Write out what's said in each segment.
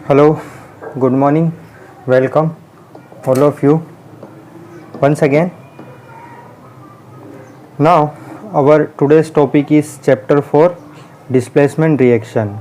Hello, good morning, welcome all of you once again. Now, our today's topic is chapter 4 displacement reaction.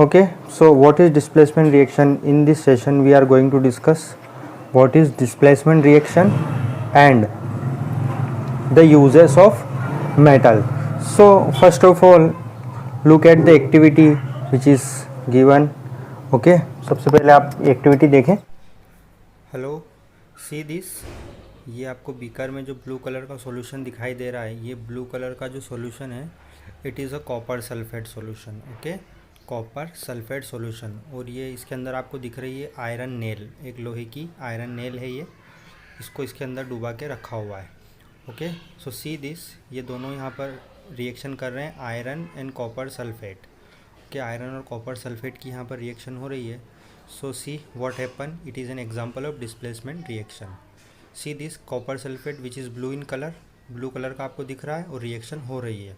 Okay, so what is displacement reaction? In this session, we are going to discuss what is displacement reaction and the uses of metal. So, first of all, look at the activity which is given. Okay सबसे पहले आप activity देखें. Hello, see this. ये आपको beaker में जो blue colour का solution दिखाई दे रहा है, ये ब्लू कलर का जो सॉल्यूशन है, it is a copper sulphate solution. Okay, copper sulphate solution. और ये इसके अंदर आपको दिख रही है आयरन नेल, एक लोहे की आयरन नेल है ये, इसको इसके अंदर डुबा के रखा हुआ है. ओके, सो सी दिस, ये दोनों यहाँ पर रिएक्शन कर रहे हैं, आयरन एंड कॉपर सल्फेट. कि आयरन और कॉपर सल्फेट की यहाँ पर रिएक्शन हो रही है. So see what happen, it is an example of displacement reaction. See this copper sulphate which is blue in colour, blue colour का आपको दिख रहा है और रिएक्शन हो रही है.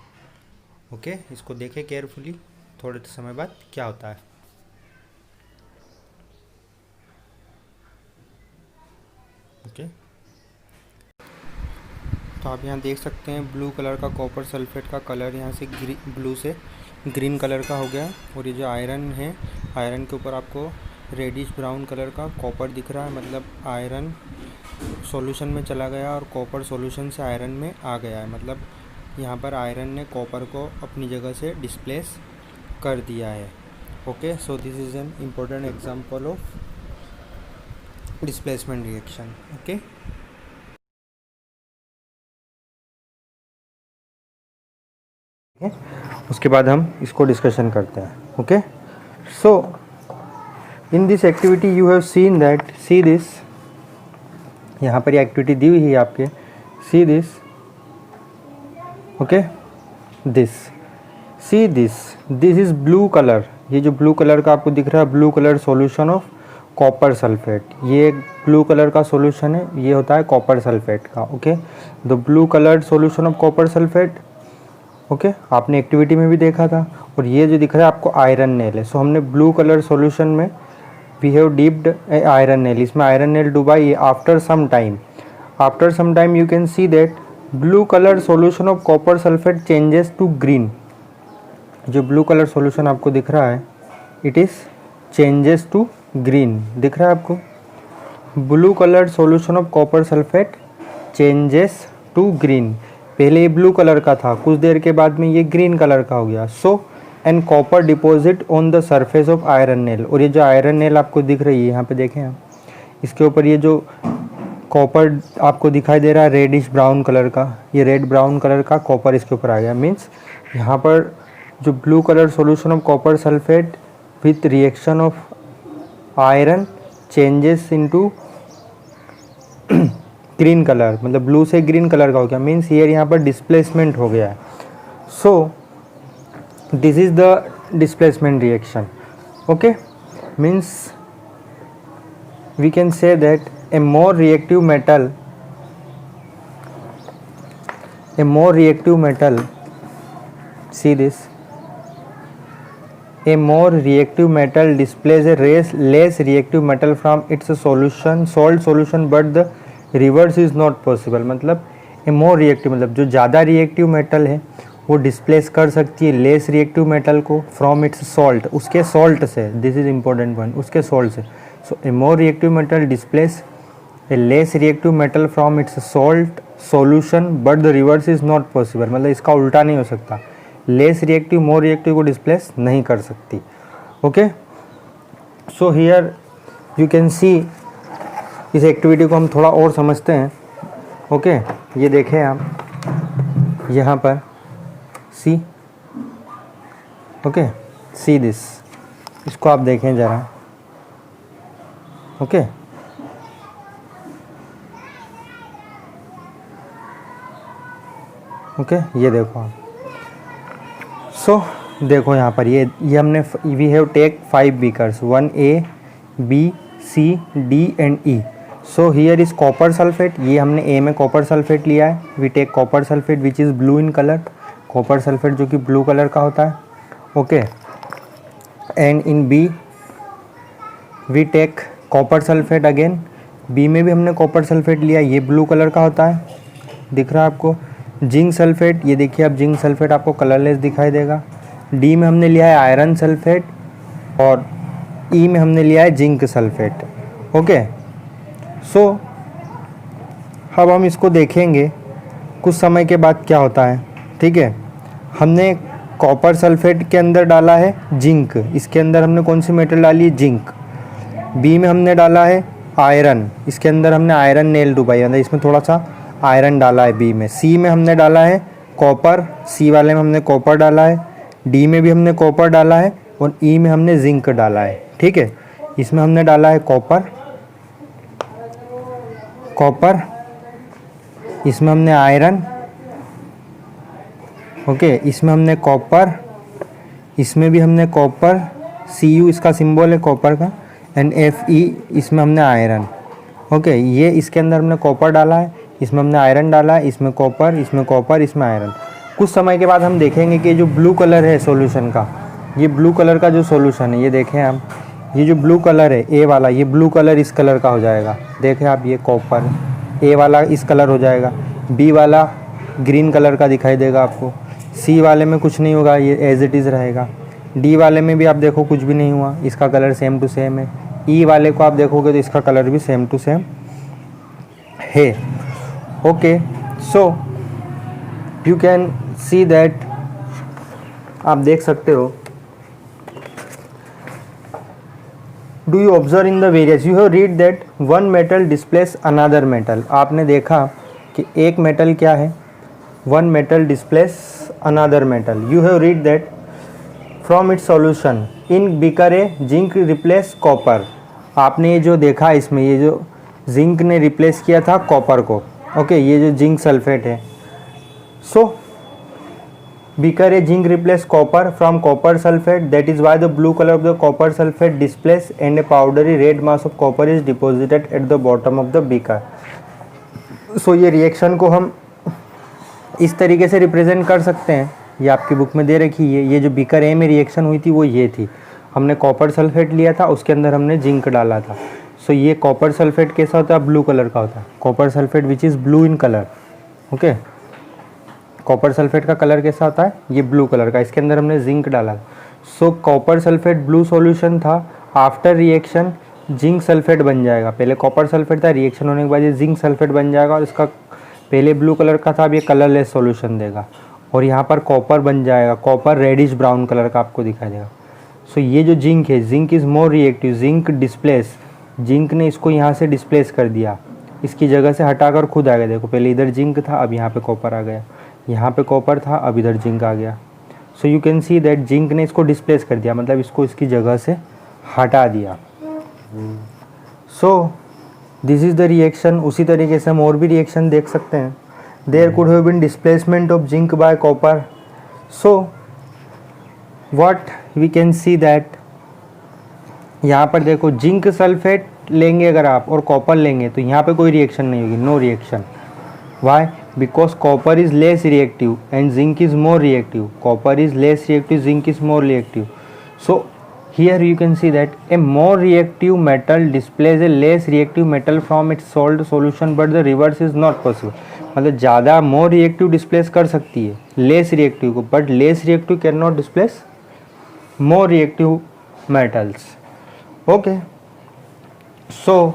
ओके, इसको देखें केयरफुली थोड़े समय बाद क्या होता है. ओके, तो आप यहाँ देख सकते हैं ब्लू कलर का कॉपर सल्फेट का कलर यहाँ से ब्लू से ग्रीन कलर का हो गया. और ये जो आयरन है, आयरन के ऊपर आपको रेडिश ब्राउन कलर का कॉपर दिख रहा है, मतलब आयरन सॉल्यूशन में चला गया और कॉपर सॉल्यूशन से आयरन में आ गया है. मतलब यहाँ पर आयरन ने कॉपर को अपनी जगह से डिस्प्लेस कर दिया है. Okay, so this is an important example of displacement reaction. Okay, उसके बाद हम इसको डिस्कशन करते हैं. Okay, so in this activity you have seen that, see this, यहाँ पर ये एक्टिविटी दी हुई है आपके. See this, okay, this, see this, this is blue colour. ये जो ब्लू कलर का आपको दिख रहा है, blue colour solution of copper sulphate. ये ब्लू कलर का सॉल्यूशन है, ये होता है कॉपर सल्फेट का. Okay, the blue colour solution of copper sulphate. Okay, आपने एक्टिविटी में भी देखा था. और ये जो दिख रहा है आपको आयरन नेल है. सो हमने ब्लू कलर सॉल्यूशन में we have dipped a iron nail, इसमें आयरन नेल डुबाई है. After some time you can see that blue colour solution of copper sulphate changes to green. जो ब्लू कलर सॉल्यूशन आपको दिख रहा है, it is changes to green. दिख रहा है आपको, blue colour solution of copper sulphate changes to green. पहले ये ब्लू कलर का था, कुछ देर के बाद में ये ग्रीन कलर का हो गया. So and copper deposit on the surface of iron nail. और ये जो आयरन नेल आपको दिख रही है यहाँ पे देखें आप, इसके ऊपर ये जो कॉपर आपको दिखाई दे रहा है रेडिश ब्राउन कलर का, ये रेड ब्राउन कलर का कॉपर इसके ऊपर आ गया. मीन्स यहाँ पर जो blue colour solution of copper sulphate with reaction of iron changes into green colour, मतलब ब्लू से ग्रीन कलर का हो गया. मीन्स ये यहाँ पर डिस्प्लेसमेंट हो गया है. So this is the displacement reaction. Okay, means we can say that a more reactive metal, see this, a more reactive metal displays a less reactive metal from its salt solution, but the reverse is not possible. मतलब a more reactive मतलब जो ज़्यादा reactive metal है वो displace कर सकती है less reactive metal को फ्रॉम इट्स सॉल्ट, उसके सॉल्ट से. दिस इज इम्पोर्टेंट पॉइंट, उसके सॉल्ट से. So a more reactive metal displace a less reactive metal from its salt solution, but the reverse is not possible. मतलब इसका उल्टा नहीं हो सकता, लेस रिएक्टिव मोर रिएक्टिव को डिस्प्लेस नहीं कर सकती. Okay, so here you can see, इस एक्टिविटी को हम थोड़ा और समझते हैं. ओके, ये देखें आप यहाँ पर, सी, ओके, सी दिस, इसको आप देखें ज़रा. ओके, ओके, ये देखो आप. सो देखो यहाँ पर ये हमने, we have take 5 beakers, 1A, B, C, D and E. So here is copper sulphate. ये हमने A में कॉपर सल्फेट लिया है. We take copper sulphate which is blue in colour, copper sulphate जो कि ब्लू कलर का होता है. Okay, and in B we take copper sulphate again, B में भी हमने कॉपर सल्फेट लिया, ये ब्लू कलर का होता है, दिख रहा है आपको। जिंक सल्फेट, ये देखिए अब जिंक सल्फेट आपको कलरलेस दिखाई देगा। डी में हमने लिया है आयरन सल्फेट और ई में हमने लिया है जिंक सल्फेट। ओके, सो अब हम इसको देखेंगे कुछ समय के बाद क्या होता है। ठीक है, हमने कॉपर सल्फेट के अंदर डाला है जिंक, इसके अंदर हमने कौन सी मेटल डाली है, जिंक। बी में हमने डाला है आयरन, इसके अंदर हमने आयरन नेल डुबाई, मतलब इसमें थोड़ा सा आयरन डाला है बी में। सी में हमने डाला है कॉपर, सी वाले में हमने कॉपर डाला है। डी में भी हमने कॉपर डाला है और ई में हमने जिंक डाला है। ठीक है, इसमें हमने डाला है कॉपर, इसमें हमने आयरन, ओके, इसमें हमने कॉपर, इसमें भी हमने कॉपर, Cu इसका सिंबल है कॉपर का, एंड Fe इसमें हमने आयरन। ओके, ये इसके अंदर हमने कॉपर डाला है, इसमें हमने आयरन डाला है, इसमें कॉपर, इसमें आयरन। कुछ समय के बाद हम देखेंगे कि जो ब्लू कलर है सॉल्यूशन का, ये ब्लू कलर का जो सॉल्यूशन है, ये देखें हम, ये जो ब्लू कलर है ए वाला, ये ब्लू कलर इस कलर का हो जाएगा। देखें आप, ये कॉपर, ए वाला इस कलर हो जाएगा, बी वाला ग्रीन कलर का दिखाई देगा आपको, सी वाले में कुछ नहीं होगा, ये एज इट इज़ रहेगा। डी वाले में भी आप देखो कुछ भी नहीं हुआ, इसका कलर सेम टू सेम है। ई वाले को आप देखोगे तो इसका कलर भी सेम टू सेम है। Okay, so you can see that, आप देख सकते हो, do you observe in the various, you have read that one metal displace another metal. आपने देखा कि एक मेटल क्या है, one metal displace another metal. You have read that from its solution in beaker a zinc replace copper. आपने ये जो देखा इसमें, ये जो जिंक ने रिप्लेस किया था कॉपर को। ओके, ये जो जिंक सल्फेट है, so beaker a zinc replace copper from copper sulphate, that is why the blue colour of the copper sulphate displace and a powdery red mass of copper is deposited at the bottom of the beaker. So ये reaction को हम इस तरीके से represent कर सकते हैं, ये आपकी बुक में दे रखी है। ये जो बीकर ए में रिएक्शन हुई थी वो ये थी, हमने कॉपर सल्फेट लिया था, उसके अंदर हमने जिंक डाला था। सो ये कॉपर सल्फेट कैसा होता है, ब्लू कलर का होता है, copper sulphate which is blue in colour. Okay, copper sulphate का कलर कैसा होता है, ये ब्लू कलर का, इसके अंदर हमने जिंक डाला। सो कॉपर सल्फेट ब्लू सॉल्यूशन था, आफ्टर रिएक्शन जिंक सल्फेट बन जाएगा। पहले कॉपर सल्फेट था, रिएक्शन होने के बाद ये जिंक सल्फेट बन जाएगा और इसका पहले ब्लू कलर का था, अब ये कलरलेस सॉल्यूशन देगा और यहाँ पर कॉपर बन जाएगा, कॉपर रेडिश ब्राउन कलर का आपको दिखाई देगा। सो ये जो जिंक है, zinc is more reactive, zinc displace, zinc ने इसको यहाँ से डिस्प्लेस कर दिया, इसकी जगह से हटाकर खुद आ गया। देखो पहले इधर जिंक था, अब यहाँ पे कॉपर आ गया, यहाँ पे कॉपर था, अब इधर जिंक आ गया। So you can see that zinc ने इसको डिस्प्लेस कर दिया, मतलब इसको इसकी जगह से हटा दिया। So this is the reaction. उसी तरीके से हम और भी रिएक्शन देख सकते हैं। There could have been displacement of zinc by copper. So what we can see that, यहाँ पर देखो जिंक सल्फेट लेंगे अगर आप और कॉपर लेंगे तो यहाँ पे कोई रिएक्शन नहीं होगी, no reaction. Why, because copper is less reactive and zinc is more reactive, copper is less reactive, zinc is more reactive. So here you can see that a more reactive metal displays a less reactive metal from its salt solution but the reverse is not possible। मतलब ज़्यादा more reactive displace कर सकती है less reactive को, but less reactive cannot displace more reactive metals। okay, so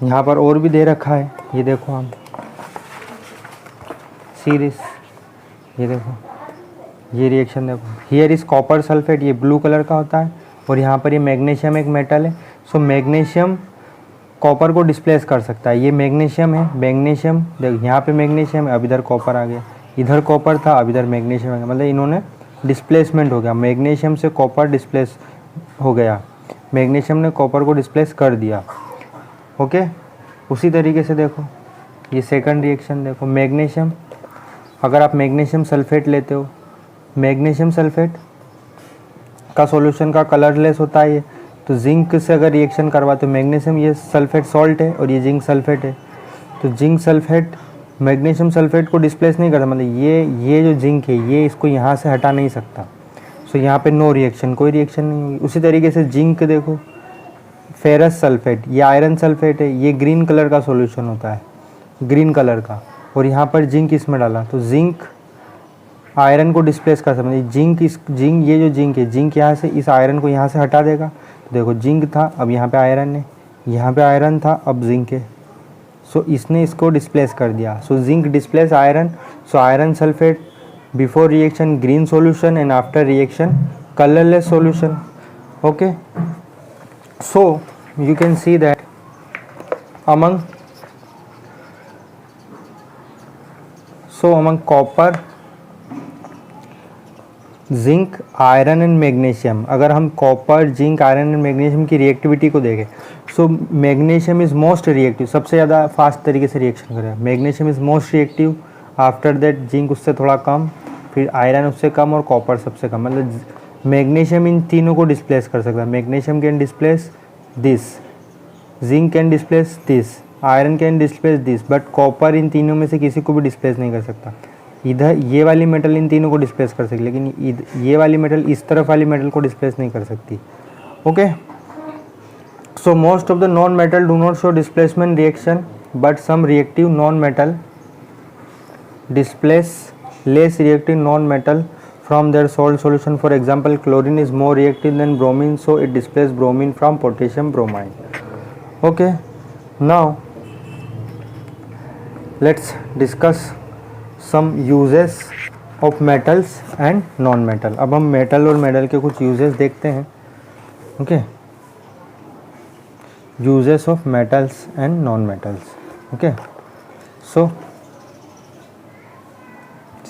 यहाँ पर और भी दे रखा है, ये देखो हम सीरीज, ये देखो ये रिएक्शन देखो, हियर इज़ कॉपर सल्फेट, ये ब्लू कलर का होता है और यहाँ पर ये मैग्नीशियम एक मेटल है। सो मैग्नीशियम कॉपर को डिस्प्लेस कर सकता है, ये मैग्नीशियम है, मैग्नीशियम देखो यहाँ पे मैग्नीशियम है, अब इधर कॉपर आ गया, इधर कॉपर था अब इधर मैग्नीशियम आ गया, मतलब इन्होंने डिस्प्लेसमेंट हो गया, मैग्नीशियम से कॉपर डिस्प्लेस हो गया, मैग्नीशियम ने कॉपर को डिस्प्लेस कर दिया। ओके, उसी तरीके से देखो ये सेकंड रिएक्शन देखो, मैग्नीशियम, अगर आप मैग्नीशियम सल्फेट लेते हो, मैग्नीशियम सल्फेट का सॉल्यूशन का कलरलेस होता है ये, तो जिंक से अगर रिएक्शन करवाते हो, मैग्नीशियम ये सल्फेट सॉल्ट है और ये जिंक सल्फेट है, तो जिंक सल्फेट मैग्नीशियम सल्फेट को डिस्प्लेस नहीं करता, मतलब ये जो जिंक है ये इसको यहाँ से हटा नहीं सकता। सो यहाँ पे नो रिएक्शन, कोई रिएक्शन नहीं होगी। उसी तरीके से जिंक देखो, फेरस सल्फेट, ये आयरन सल्फेट है, ये ग्रीन कलर का सॉल्यूशन होता है, ग्रीन कलर का। और यहाँ पर जिंक इसमें डाला तो जिंक आयरन को डिस्प्लेस कर सकते हैं। जिंक ये जो जिंक है, जिंक यहाँ से इस आयरन को यहाँ से हटा देगा। तो देखो जिंक था, अब यहाँ पे आयरन है, यहाँ पे आयरन था, अब जिंक है। सो इसने इसको डिस्प्लेस कर दिया। So zinc displace iron, so iron sulphate before reaction green solution and after reaction colorless solution. Okay, so you can see that among copper, zinc, iron and magnesium, अगर हम copper, zinc, iron and magnesium की reactivity को देखें, सो magnesium is most reactive, सबसे ज़्यादा fast तरीके से reaction करेगा। Magnesium is most reactive, after that zinc उससे थोड़ा कम, फिर आयरन उससे कम और कॉपर सबसे कम। मतलब मैग्नीशियम इन तीनों को डिस्प्लेस कर सकता है। Magnesium can displace this, zinc can displace this, iron can displace this, but copper इन तीनों में से किसी को भी डिस्प्लेस नहीं कर सकता। इधर ये वाली मेटल इन तीनों को डिस्प्लेस कर सकती, लेकिन ये वाली मेटल इस तरफ वाली मेटल को डिस्प्लेस नहीं कर सकती। Okay, so most of the non metal do not show displacement reaction, but some reactive non metal displace less reactive non metal from their salt solution. For example, chlorine is more reactive than bromine, so it displaces bromine from potassium bromide. Okay, now let's discuss some uses of metals and non-metal. अब हम metal और metal के कुछ uses देखते हैं. Okay, uses of metals and non-metals. Okay, so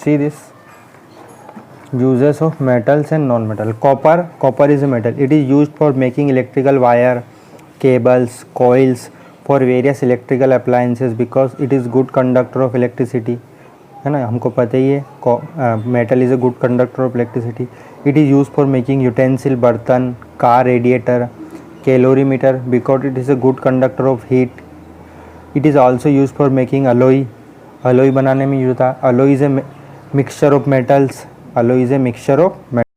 see this. Uses of metals and non-metal. Copper is a metal. It is used for making electrical wire, cables, coils for various electrical appliances because it is good conductor of electricity. है ना, हमको पता ही है metal is a good conductor of electricity. It is used for making utensil, बर्तन, car radiator, calorimeter because it is a good conductor of heat. It is also used for making alloy. alloy बनाने में use होता है. Alloy is a mixture of metals. Alloy is a mixture of metals.